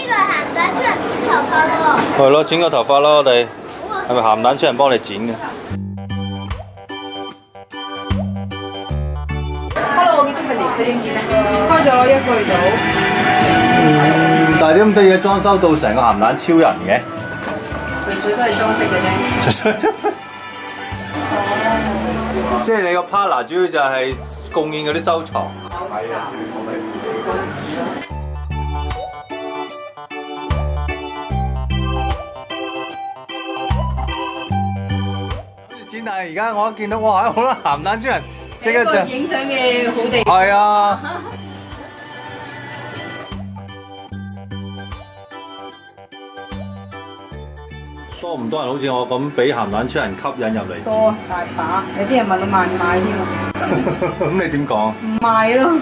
呢個鹹蛋超人剪頭髮喎。係咯，剪個頭髮咯，我哋係咪鹹蛋超人幫你剪嘅？ Hello， 我叫 Tiffany， 佢點剪啊？開咗1個月到。但係點咁多嘢裝修到成個鹹蛋超人嘅？純粹都係裝飾嘅啫。即係你個 partner 主要就係貢獻嗰啲收藏。係啊。剪，但係而家我一見到哇，好多鹹蛋超人，即刻就影相嘅好地。係啊。多唔多人好似我咁俾鹹蛋超人吸引入嚟？多啊，大把。有啲人問我賣唔賣添啊？咁你點講？唔賣咯。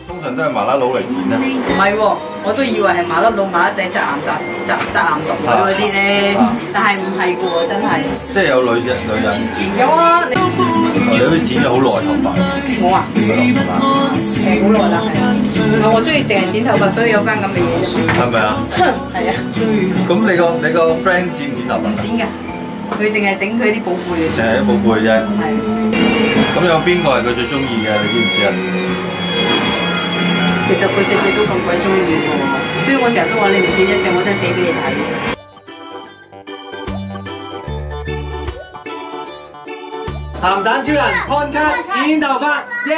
通常都係麻甩佬嚟剪啊？唔係喎，我都以為係麻甩佬麻甩仔宅男獨女嗰啲咧，但係唔係嘅喎，真係。即係有女人。有啊，你好似剪咗好耐頭髮。我啊，好耐啦，係。我中意淨係剪頭髮，所以有間咁嘅嘢啫。係咪啊？係啊。咁你個 friend 剪唔剪頭髮？唔剪㗎，佢淨係整佢啲寶貝嘅。淨係啲寶貝啫。係。咁有邊個係佢最中意嘅？你知唔知啊？其實佢隻隻都咁鬼中意喎，所以我成日都話你唔見一隻，我真係死俾你睇。鹹蛋超人看卡剪頭髮，耶！